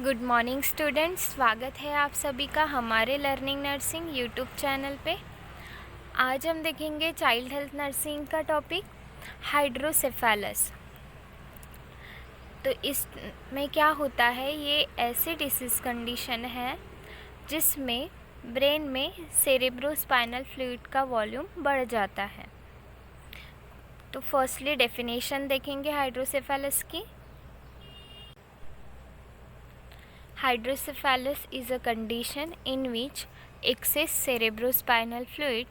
Good morning students, स्वागत है आप सभी का हमारे लर्निंग नर्सिंग यूट्यूब चैनल पे। आज हम देखेंगे चाइल्ड हेल्थ नर्सिंग का टॉपिक हाइड्रोसेफेलस। तो इसमें क्या होता है, ये ऐसी डिसीज़ कंडीशन है जिसमें ब्रेन में सेरेब्रोस्पाइनल फ्लूइड का वॉल्यूम बढ़ जाता है। तो फर्स्टली डेफिनेशन देखेंगे हाइड्रोसेफेलस की। Hydrocephalus is a condition in which excess cerebrospinal fluid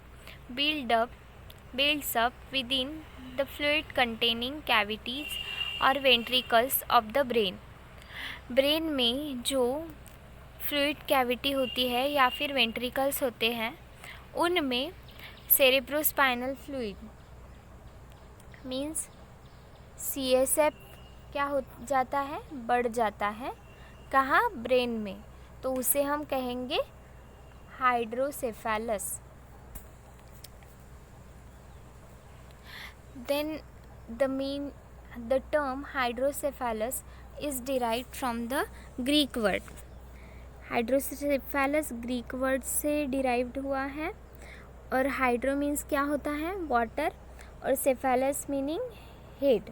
builds up within the fluid containing cavities or ventricles of the brain. Brain में जो फ्लूइड कैविटी होती है या फिर वेंट्रिकल्स होते हैं, उनमें सेरेब्रोस्पाइनल फ्लूइड मीन्स CSF क्या हो जाता है, बढ़ जाता है। कहाँ? ब्रेन में। तो उसे हम कहेंगे hydrocephalus. Then the term hydrocephalus is derived from the Greek word. Hydrocephalus Greek word से डिराइव्ड हुआ है। और हाइड्रो मीन्स क्या होता है? वाटर, और सेफेलस मीनिंग हेड।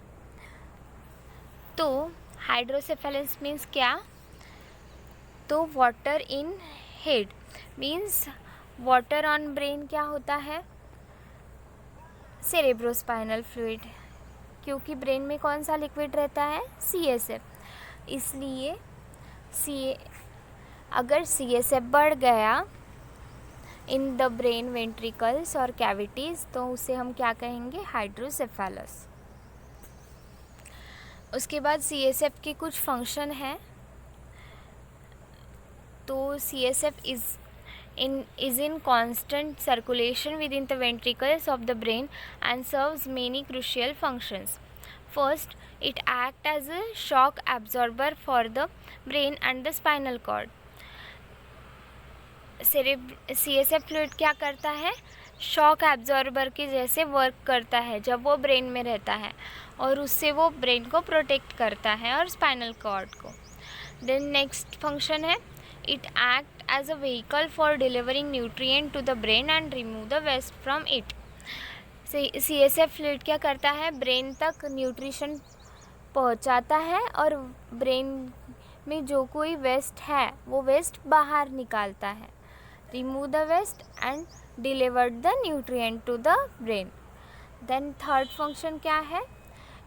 तो हाइड्रोसेफेलस मीन्स क्या? तो water in head means water on brain क्या होता है? सेरेब्रोस्पाइनल फ्लूइड, क्योंकि ब्रेन में कौन सा लिक्विड रहता है? CSF। इसलिए अगर CSF बढ़ गया इन द ब्रेन वेंट्रिकल्स और कैविटीज़, तो उसे हम क्या कहेंगे? हाइड्रोसेफेलस। उसके बाद CSF के कुछ फंक्शन हैं। तो CSF is in constant circulation within the ventricles of the brain and serves many crucial functions. First, it acts as a shock absorber for the brain and the spinal cord. CSF fluid क्या करता है? Shock absorber के जैसे work करता है जब वो brain में रहता है, और उससे वो ब्रेन को प्रोटेक्ट करता है और स्पाइनल कॉर्ड को। देन नेक्स्ट फंक्शन है, it acts as a vehicle for delivering nutrient to the brain and remove the waste from it. CSF fluid क्या करता है? ब्रेन तक न्यूट्रिशन पहुंचाता है और ब्रेन में जो कोई वेस्ट है वो वेस्ट बाहर निकालता है। Remove the waste and deliver the nutrient to the brain. Then third function क्या है?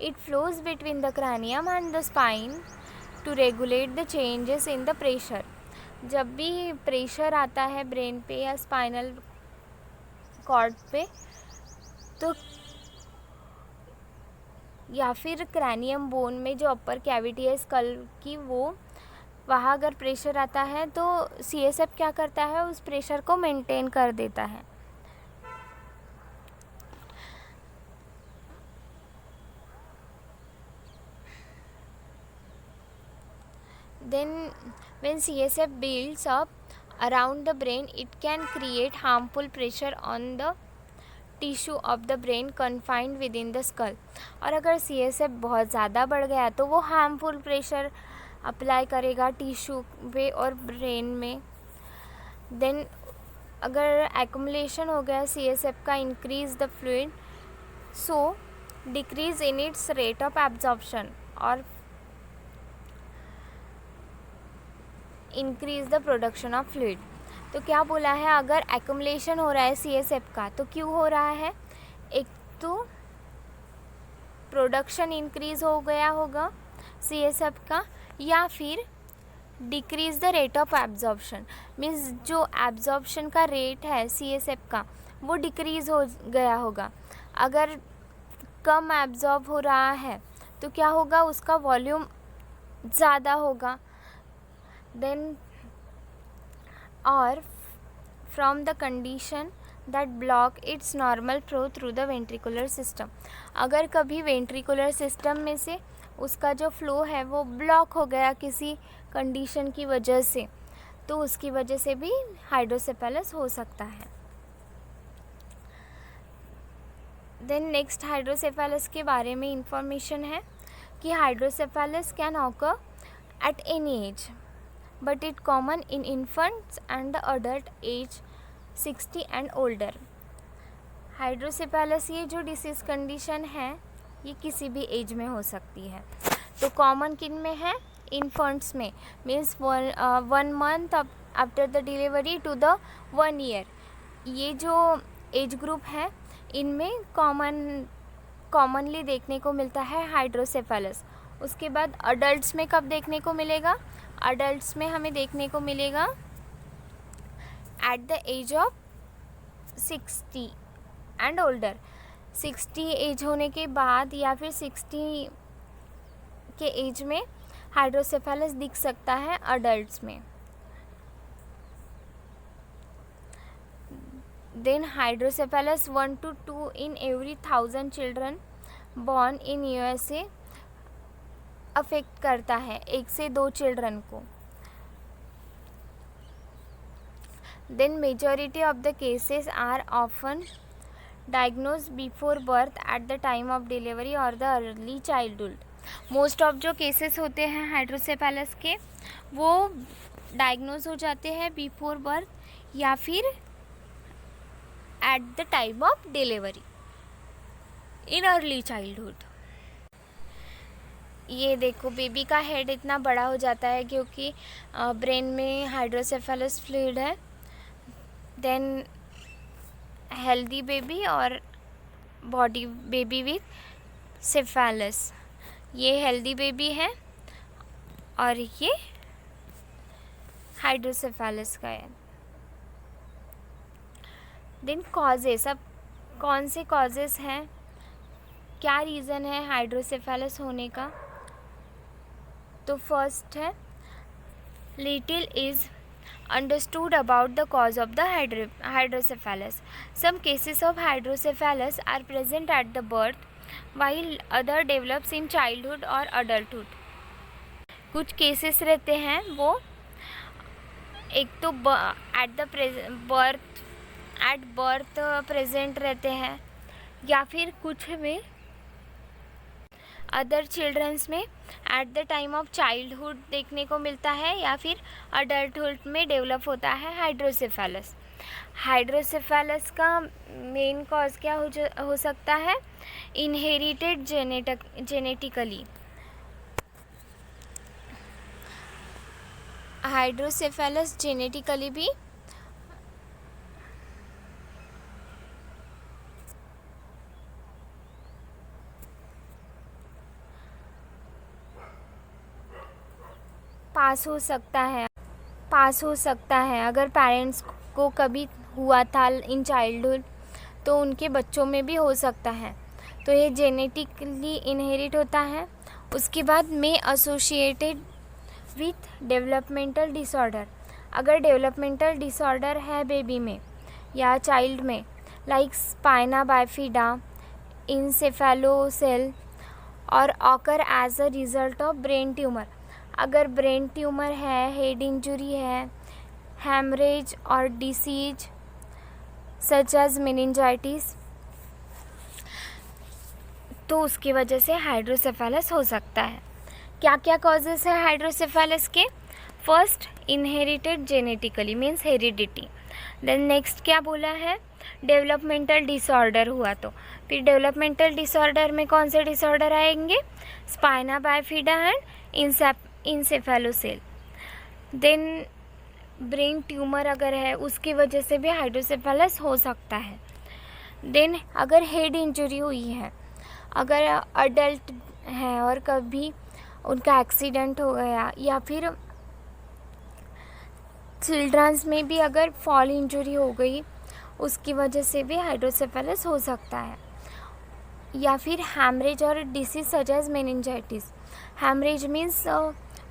It flows between the cranium and the spine to regulate the changes in the pressure. जब भी प्रेशर आता है ब्रेन पे या स्पाइनल कॉर्ड पे, तो या फिर क्रैनियम बोन में जो अपर कैविटी है स्कल की, वो वहाँ अगर प्रेशर आता है तो CSF क्या करता है? उस प्रेशर को मेंटेन कर देता है। Then when CSF builds up around the brain, it can create harmful pressure on the tissue of the brain confined within the skull. और अगर CSF बहुत ज़्यादा बढ़ गया तो वो हार्मफुल प्रेशर अप्लाई करेगा टिश्यू पे और ब्रेन में। देन अगर एक्युमुलेशन हो गया CSF का, increase the fluid, so decrease in its rate of absorption और increase the production of fluid. तो क्या बोला है? अगर एक्युमुलेशन हो रहा है CSF का, तो क्यों हो रहा है? एक तो प्रोडक्शन इंक्रीज हो गया होगा CSF का, या फिर decrease the rate of absorption means जो एब्जॉर्प्शन का रेट है CSF का वो डिक्रीज हो गया होगा। अगर कम एब्जॉर्ब हो रहा है तो क्या होगा? उसका वॉल्यूम ज़्यादा होगा। Then or from the condition that block its normal flow through the ventricular system. अगर कभी वेंट्रिकुलर सिस्टम में से उसका जो फ्लो है वो ब्लॉक हो गया किसी कंडीशन की वजह से, तो उसकी वजह से भी हाइड्रोसेफेलस हो सकता है। देन नेक्स्ट हाइड्रोसेफेलस के बारे में इंफॉर्मेशन है कि hydrocephalus can occur at any as. but it common in infants and the adult age 60 and older. Hydrocephalus ये जो डिसीज़ कंडीशन है ये किसी भी एज में हो सकती है. तो कॉमन किन में है? इन्फेंट्स में, means 1 month after the delivery to the 1 year. ये जो एज ग्रुप है इनमें कॉमनली देखने को मिलता है हाइड्रोसेफेलस. उसके बाद अडल्ट्स में कब देखने को मिलेगा? अडल्ट्स में हमें देखने को मिलेगा at the age of 60 and older. 60 age होने के बाद या फिर 60 के एज में हाइड्रोसेफेलस दिख सकता है अडल्ट्स में. Then hydrocephalus 1 to 2 in every 1000 children born in USA affect करता है 1 से 2 चिल्ड्रन को. Then majority of the cases are often diagnosed before birth at the time of delivery or the early childhood. Most of जो cases होते हैं hydrocephalus के वो diagnose हो जाते हैं बिफोर बर्थ या फिर at the time of delivery in early childhood. ये देखो बेबी का हेड इतना बड़ा हो जाता है क्योंकि ब्रेन में हाइड्रोसेफेलस फ्लूइड है. देन हेल्दी बेबी और बॉडी बेबी विथ सेफेलस. ये हेल्दी बेबी है और ये हाइड्रोसेफेलस का है. देन कॉजेस, अब कौन से कॉजेस हैं, क्या रीज़न है हाइड्रोसेफेलस होने का? तो फर्स्ट है little is understood about the cause of the hydrocephalus. Some cases of hydrocephalus are present at the birth while other develops in childhood or adulthood. कुछ केसेस रहते हैं वो एक तो एट बर्थ प्रेजेंट रहते हैं या फिर कुछ में अदर चिल्ड्रंस में at the time of childhood देखने को मिलता है या फिर अडल्टहुड में डेवलप होता है हाइड्रोसेफेलस. हाइड्रोसेफेलस का मेन कॉज क्या हो सकता है? Inherited genetically. हाइड्रोसेफेलस जेनेटिकली भी पास हो सकता है अगर पेरेंट्स को कभी हुआ था इन चाइल्डहुड तो उनके बच्चों में भी हो सकता है. तो ये जेनेटिकली इनहेरिट होता है. उसके बाद में एसोसिएटेड विथ डेवलपमेंटल डिसऑर्डर. अगर डेवलपमेंटल डिसऑर्डर है बेबी में या चाइल्ड में लाइक स्पाइना बाइफिडा, इंसेफेलोसेल और occur as a result of brain tumour. अगर ब्रेन ट्यूमर है, हेड इंजरी है, हेमरेज और डिसीज सच एज मेनिंजाइटिस, तो उसकी वजह से हाइड्रोसेफेलस हो सकता है. क्या क्या कॉजेस है हाइड्रोसेफेलस के? First inherited genetically means heredity. Then next क्या बोला है? डेवलपमेंटल डिसऑर्डर हुआ. तो फिर डेवलपमेंटल डिसऑर्डर में कौन से डिसऑर्डर आएंगे? Spina bifida and encephalocele. Then brain tumour अगर है उसकी वजह से भी हाइड्रोसेफेलस हो सकता है. देन अगर हेड इंजरी हुई है, अगर अडल्ट है और कभी उनका एक्सीडेंट हो गया या फिर चिल्ड्रंस में भी अगर फॉल इंजरी हो गई उसकी वजह से भी हाइड्रोसेफेलस हो सकता है. या फिर हैमरेज और disease such as meningitis. Haemorrhage means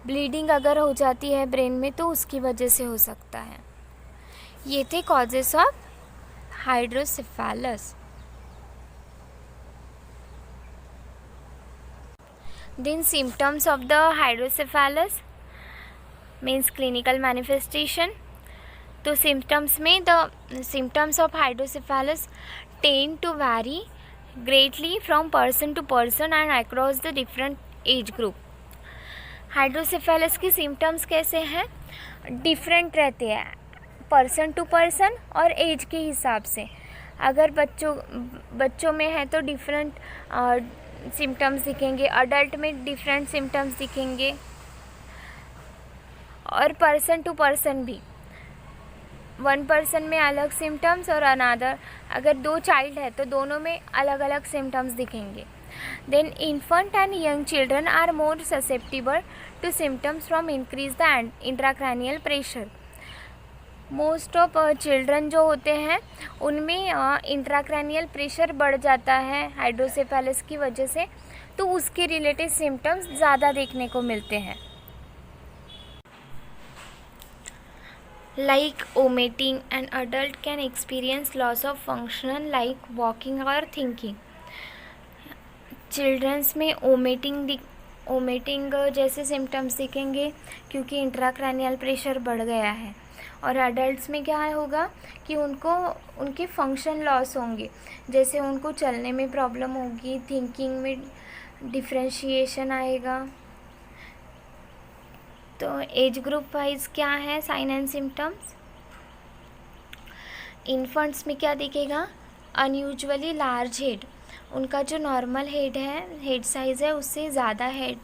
bleeding अगर हो जाती है ब्रेन में तो उसकी वजह से हो सकता है. ये थे causes of hydrocephalus. Then symptoms of the hydrocephalus means clinical manifestation. तो सिम्टम्स में the symptoms of hydrocephalus tend to vary greatly from person to person and across the different age group. Hydrocephalus की symptoms कैसे हैं? Different रहते हैं person to person और as के हिसाब से। अगर बच्चों में है तो डिफरेंट सिम्टम्स दिखेंगे, अडल्ट में डिफरेंट सिम्टम्स दिखेंगे, और पर्सन टू पर्सन भी। वन पर्सन में अलग सिम्टम्स और अनदर, अगर 2 चाइल्ड है तो दोनों में अलग अलग सिम्टम्स दिखेंगे। Then infant and young children are more susceptible to symptoms from increase the intracranial pressure. Most of children जो होते हैं उनमें इंट्राक्रैनियल प्रेशर बढ़ जाता है हाइड्रोसेफेलस की वजह से, तो उसके रिलेटेड सिम्टम्स ज़्यादा देखने को मिलते हैं। Like vomiting, an adult can experience loss of function like walking or thinking. Childrens में वोमिटिंग जैसे सिम्टम्स दिखेंगे क्योंकि इंट्राक्रैनियल प्रेशर बढ़ गया है। और अडल्ट्स में क्या होगा कि उनके फंक्शन लॉस होंगे, जैसे उनको चलने में प्रॉब्लम होगी, थिंकिंग में डिफ्रेंशिएशन आएगा। तो एज ग्रुप वाइज क्या है साइन एंड सिम्टम्स? इन्फेंट्स में क्या दिखेगा? अनयूजुअली लार्ज हेड, उनका जो नॉर्मल हेड साइज़ है उससे ज़्यादा हेड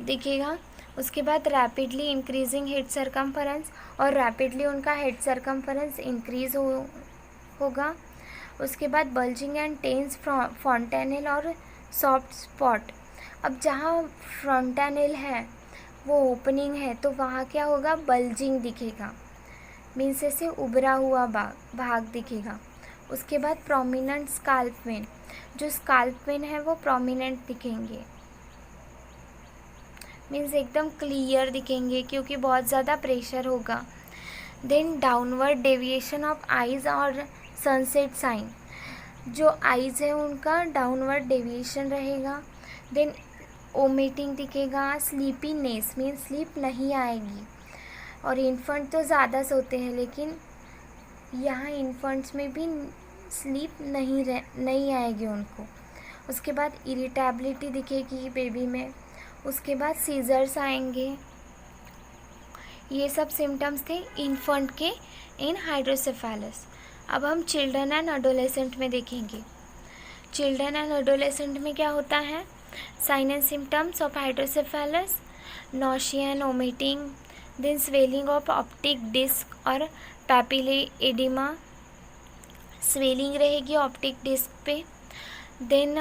दिखेगा। उसके बाद रैपिडली इंक्रीजिंग हेड सरकमफरेंस, और रैपिडली उनका हेड सरकमफरेंस इंक्रीज होगा। उसके बाद बल्जिंग एंड टेंस फ्रंटेनल और सॉफ्ट स्पॉट। अब जहाँ फ्रंटेनल है वो ओपनिंग है तो वहाँ क्या होगा? बल्जिंग दिखेगा, मीन्स ऐसे उभरा हुआ भाग दिखेगा। उसके बाद प्रोमिनेंट स्काल्प वेन, जो स्काल्प वेन है वो प्रोमिनेंट दिखेंगे, मीन्स एकदम क्लियर दिखेंगे क्योंकि बहुत ज़्यादा प्रेशर होगा। Then downward deviation of eyes और सनसेट साइन, जो आइज़ है उनका डाउनवर्ड डेविएशन रहेगा। देन वोमिटिंग दिखेगा, स्लीपीनेस मीन्स स्लीप नहीं आएगी। और इन्फेंट तो ज़्यादा सोते हैं लेकिन यहाँ इन्फेंट्स में भी स्लीप नहीं आएगी उनको। उसके बाद इरिटेबिलिटी दिखेगी बेबी में। उसके बाद सीजर्स आएंगे। ये सब सिम्टम्स थे इन्फेंट के इन हाइड्रोसेफेलस। अब हम चिल्ड्रन एंड एडोलेसेंट में देखेंगे। चिल्ड्रन एंड एडोलेसेंट में क्या होता है? Sign and symptoms of hydrocephalus, nausea and vomiting, then swelling of optic disc और पैपिले एडिमा, स्वेलिंग रहेगी ऑप्टिक डिस्क पे। देन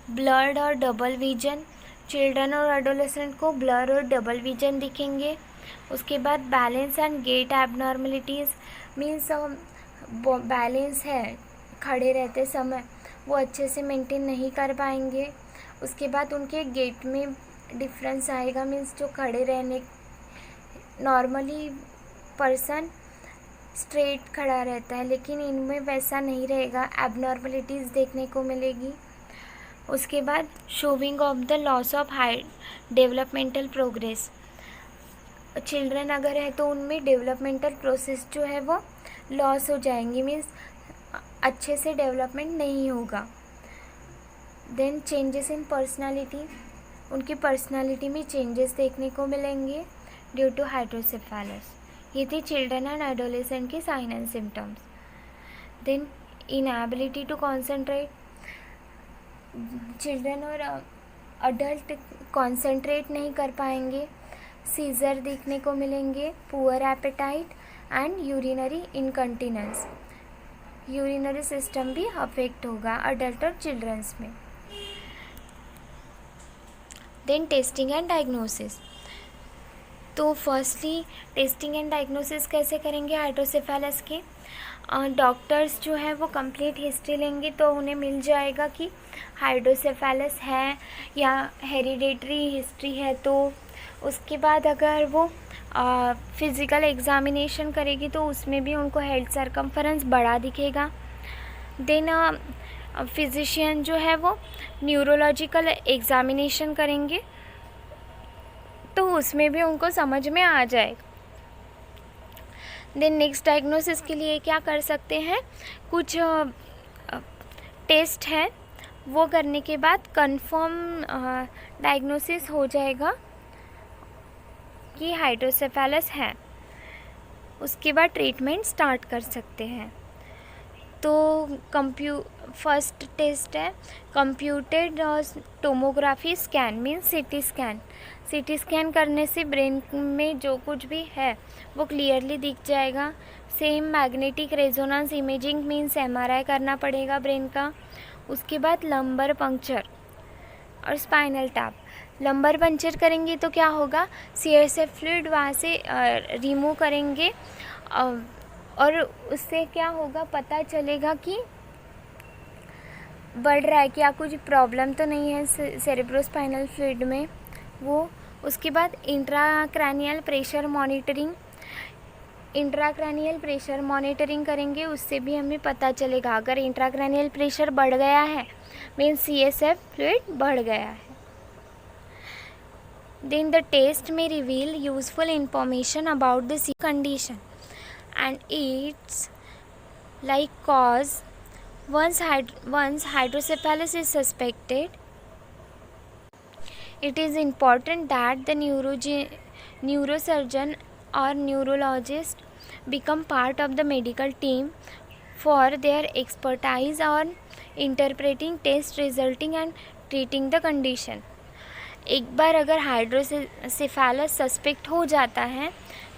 ब्लर्ड और डबल विजन, चिल्ड्रन और एडोलेसेंट को ब्लर और डबल विजन दिखेंगे। उसके बाद balance and gait abnormalities, means balance है खड़े रहते समय वो अच्छे से मेंटेन नहीं कर पाएंगे। उसके बाद उनके गेट में डिफरेंस आएगा, मीन्स जो खड़े रहने, नॉर्मली पर्सन स्ट्रेट खड़ा रहता है लेकिन इनमें वैसा नहीं रहेगा, एबनॉर्मलिटीज़ देखने को मिलेगी। उसके बाद showing of the loss of high developmental progress, children अगर है तो उनमें डेवलपमेंटल प्रोसेस जो है वो लॉस हो जाएंगी, मीन्स अच्छे से डेवलपमेंट नहीं होगा। देन चेंजेस इन पर्सनालिटी, उनकी पर्सनालिटी में चेंजेस देखने को मिलेंगे ड्यू टू हाइड्रोसेफेलस। ये थी चिल्ड्रन एंड एडोलेसेंट की sign and symptoms. Then inability to concentrate, children और अडल्ट कॉन्सेंट्रेट नहीं कर पाएंगे, सीजर देखने को मिलेंगे, poor appetite and urinary incontinence, urinary system भी अफेक्ट होगा अडल्ट और चिल्ड्रंस में। देन टेस्टिंग एंड डायग्नोसिस, तो फर्स्टली टेस्टिंग एंड डायग्नोसिस कैसे करेंगे हाइड्रोसेफेलस के? डॉक्टर्स जो है वो कंप्लीट हिस्ट्री लेंगे तो उन्हें मिल जाएगा कि हाइड्रोसेफेलस है या हेरिडेटरी हिस्ट्री है। तो उसके बाद अगर वो फिज़िकल एग्ज़ामिनेशन करेगी तो उसमें भी उनको हेड सरकमफरेंस बड़ा दिखेगा। देन फिजिशियन जो है वो न्यूरोलॉजिकल एग्ज़ामिनेशन करेंगे तो उसमें भी उनको समझ में आ जाएगा। देन नेक्स्ट डायग्नोसिस के लिए क्या कर सकते हैं? कुछ टेस्ट है वो करने के बाद कंफर्म डायग्नोसिस हो जाएगा कि हाइड्रोसेफेलस है। उसके बाद ट्रीटमेंट स्टार्ट कर सकते हैं। तो फर्स्ट टेस्ट है computed tomography scan, means CT scan. CT scan करने से ब्रेन में जो कुछ भी है वो क्लियरली दिख जाएगा। Same magnetic resonance imaging means MRI करना पड़ेगा ब्रेन का। उसके बाद लंबर पंक्चर और स्पाइनल टैप। लंबर पंक्चर करेंगे तो क्या होगा, सीएसएफ फ्लूइड वहाँ से रिमूव करेंगे और उससे क्या होगा, पता चलेगा कि बढ़ रहा है, क्या कुछ प्रॉब्लम तो नहीं है सेरेब्रोस्पाइनल फ्लूइड में वो। उसके बाद इंट्राक्रैनियल प्रेशर मॉनिटरिंग करेंगे, उससे भी हमें पता चलेगा। अगर इंट्राक्रैनियल प्रेशर बढ़ गया है मीन्स सीएसएफ फ्लूइड बढ़ गया है। Then the test may reveal useful information about the condition and its like cause. Once hydrocephalus is suspected, it is important that the neurosurgeon or neurologist become part of the medical team for their expertise on interpreting test resulting and treating the condition. एक बार अगर hydrocephalus suspect हो जाता है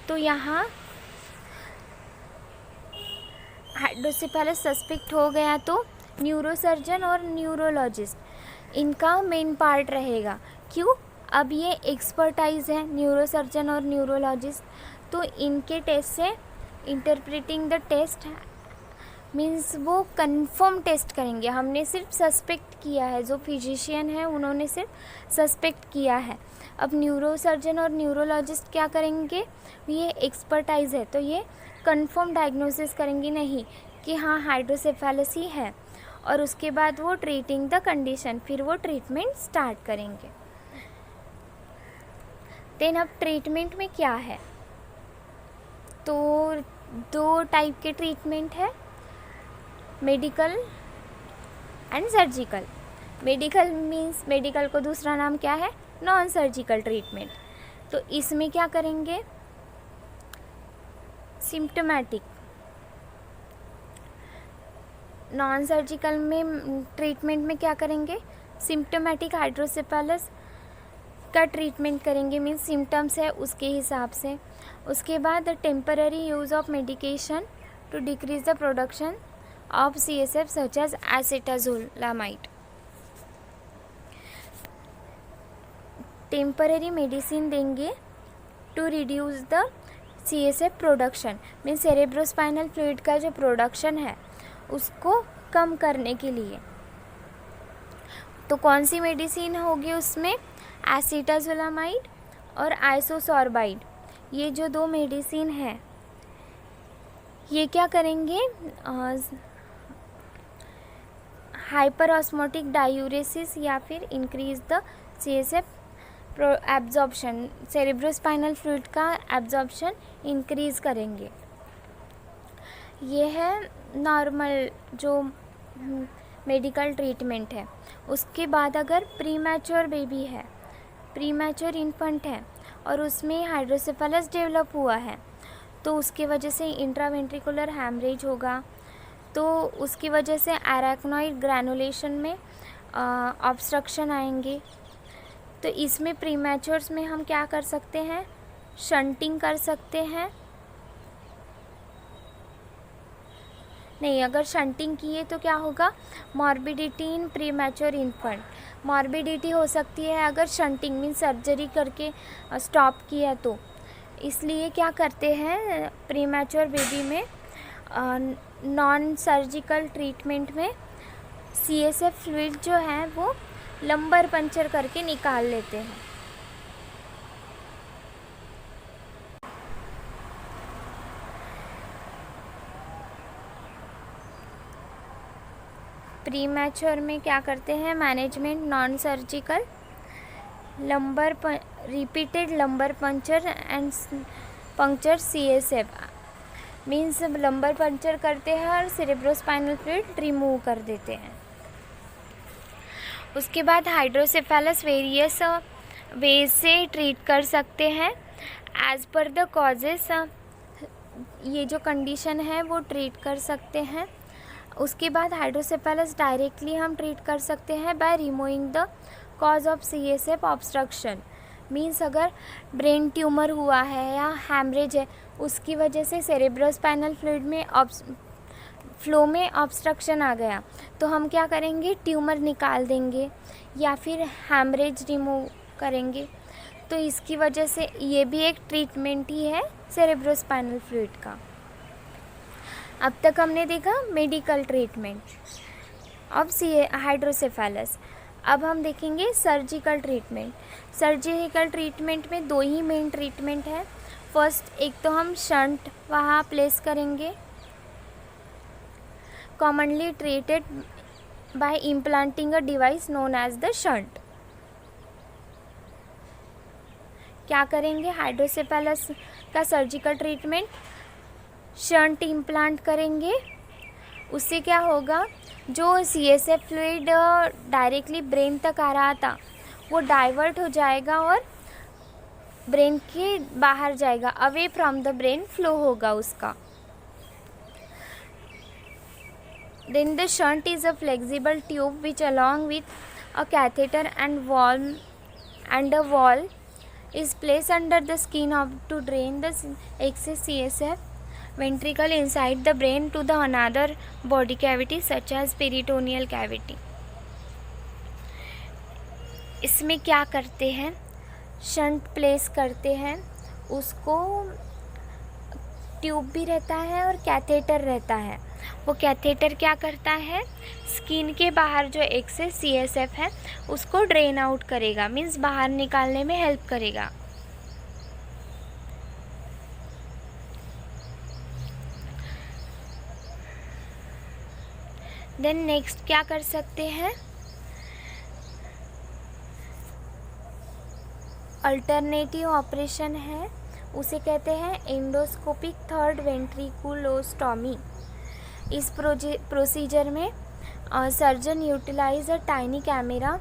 तो यहाँ hydrocephalus suspect हो गया तो न्यूरोसर्जन और न्यूरोलॉजिस्ट इनका मेन पार्ट रहेगा। क्यों, अब ये एक्सपर्टाइज है न्यूरोसर्जन और न्यूरोलॉजिस्ट, तो इनके टेस्ट से इंटरप्रेटिंग द टेस्ट मीन्स वो कंफर्म टेस्ट करेंगे। हमने सिर्फ सस्पेक्ट किया है, जो फिजिशियन है उन्होंने सिर्फ सस्पेक्ट किया है। अब न्यूरोसर्जन और न्यूरोलॉजिस्ट क्या करेंगे, ये एक्सपर्टाइज है तो ये कंफर्म डायग्नोसिस करेंगे नहीं कि हाँ हाइड्रोसेफेलस ही है, और उसके बाद वो ट्रीटिंग द कंडीशन, फिर वो ट्रीटमेंट स्टार्ट करेंगे। देन अब ट्रीटमेंट में क्या है, तो 2 टाइप के ट्रीटमेंट है, medical and surgical. Medical means medical को दूसरा नाम क्या है, नॉन सर्जिकल ट्रीटमेंट। तो इसमें क्या करेंगे, सिम्टोमेटिक। नॉन सर्जिकल में ट्रीटमेंट में क्या करेंगे, सिम्टोमेटिक हाइड्रोसेफेलस का ट्रीटमेंट करेंगे, मीन्स सिम्टम्स है उसके हिसाब से। उसके बाद temporary use of medication to decrease the production of CSF such as acetazolamide. Temporary medicine देंगे to reduce the CSF production, means cerebrospinal fluid का जो प्रोडक्शन है उसको कम करने के लिए। तो कौन सी मेडिसिन होगी उसमें, एसिटाजोलामाइड और आइसोसॉर्बाइड। ये जो 2 मेडिसिन है ये क्या करेंगे, हाइपर ऑस्मोटिक डायूरेसिस या फिर increase the CSF absorption, cerebrospinal fluid का एब्जॉर्प्शन इंक्रीज करेंगे। ये है नॉर्मल जो मेडिकल ट्रीटमेंट है। उसके बाद अगर प्रीमैच्योर बेबी है, प्रीमैच्योर इन्फेंट है और उसमें हाइड्रोसेफेलस डेवलप हुआ है तो उसकी वजह से इंट्रावेंट्रिकुलर हैमरेज होगा, तो उसकी वजह से एराक्नोइड ग्रैनुलेशन में ऑब्स्ट्रक्शन आएंगे। तो इसमें प्रीमैच्योर्स में हम क्या कर सकते हैं, शंटिंग कर सकते हैं। नहीं, अगर शंटिंग किए तो क्या होगा, मॉर्बिडिटी इन प्रीमैच्योर इन्फेंट, मॉर्बिडिटी हो सकती है अगर शंटिंग मीन सर्जरी करके स्टॉप किया तो। इसलिए क्या करते हैं, प्रीमैच्योर बेबी में नॉन सर्जिकल ट्रीटमेंट में CSF फ्लूइड जो है वो लंबर पंचर करके निकाल लेते हैं। प्रीमैच्योर में क्या करते हैं, management non surgical repeated lumbar puncture and puncture CSF means lumbar puncture करते हैं और सेरेब्रोस्पाइनल फ्लूइड रिमूव कर देते हैं। उसके बाद हाइड्रोसेफेलस वेरियस वेज से ट्रीट कर सकते हैं एज पर द कॉजेस। ये जो कंडीशन है वो ट्रीट कर सकते हैं। उसके बाद हाइड्रोसेफेलस डायरेक्टली हम ट्रीट कर सकते हैं by removing the cause of CSF obstruction. Means अगर ब्रेन ट्यूमर हुआ है या हैमरेज है, उसकी वजह से सेरेब्रोस्पाइनल फ्लूइड में फ्लो में ऑब्स्ट्रक्शन आ गया, तो हम क्या करेंगे, ट्यूमर निकाल देंगे या फिर हैमरेज रिमूव करेंगे। तो इसकी वजह से ये भी एक ट्रीटमेंट ही है सेरेब्रोस्पाइनल फ्लूइड का। अब तक हमने देखा मेडिकल ट्रीटमेंट ऑफ हाइड्रोसेफेलस। अब हम देखेंगे सर्जिकल ट्रीटमेंट। सर्जिकल ट्रीटमेंट में 2 ही मेन ट्रीटमेंट है। फर्स्ट, एक तो हम शंट वहाँ प्लेस करेंगे, commonly treated by implanting a device known as the shunt. क्या करेंगे, हाइड्रोसेफेलस का सर्जिकल ट्रीटमेंट, शंट इम्प्लांट करेंगे। उससे क्या होगा, जो CSF फ्लूइड डायरेक्टली ब्रेन तक आ रहा था वो डाइवर्ट हो जाएगा और ब्रेन के बाहर जाएगा, away from the brain flow होगा उसका। Then the shunt is a flexible tube which along with a catheter and a valve is placed under the skin to drain the excess CSF ventricle inside the brain to the another body cavity such as peritoneal cavity। इसमें क्या करते हैं, shunt place करते हैं, उसको tube भी रहता है और कैथेटर रहता है। वो कैथेटर क्या करता है, स्किन के बाहर जो एक्सेस CSF है उसको ड्रेन आउट करेगा, मीन्स बाहर निकालने में हेल्प करेगा। देन नेक्स्ट क्या कर सकते हैं, अल्टरनेटिव ऑपरेशन है, उसे कहते हैं एंडोस्कोपिक थर्ड वेंट्रिकुलोस्टॉमी। इस प्रोसीजर में surgeon utilise a tiny camera.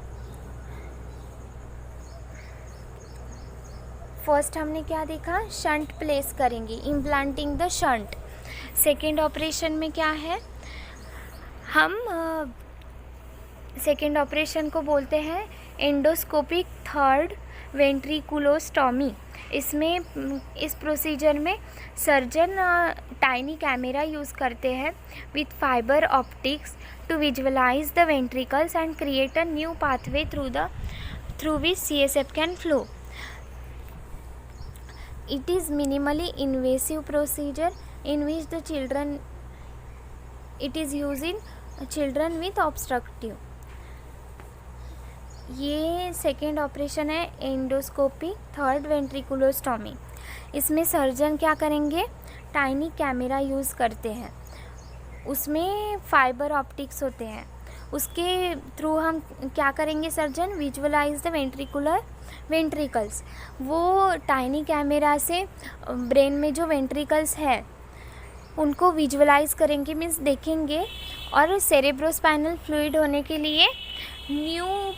First हमने क्या देखा, शंट प्लेस करेंगे, implanting the shunt. Second operation में क्या है, हम सेकेंड ऑपरेशन को बोलते हैं एंडोस्कोपिक थर्ड वेंट्रिकुलोस्टॉमी। इसमें इस प्रोसीजर में सर्जन टाइनी कैमरा यूज़ करते हैं with fibre optics to visualise the ventricles and create a new pathway through which CSF can flow. It is minimally invasive procedure in which the children, it is used in children with obstructive। ये second operation है endoscopy third वेंट्रिकुलोस्टॉमी। इसमें surgeon क्या करेंगे, tiny camera use करते हैं, उसमें fibre optics होते हैं, उसके थ्रू हम क्या करेंगे, सर्जन विजुअलाइज द वेंट्रिकल्स। वो टाइनी कैमरा से ब्रेन में जो वेंट्रिकल्स है उनको विजुअलाइज करेंगे, मीन्स देखेंगे, और सेरेब्रोस्पाइनल फ्लूइड होने के लिए न्यू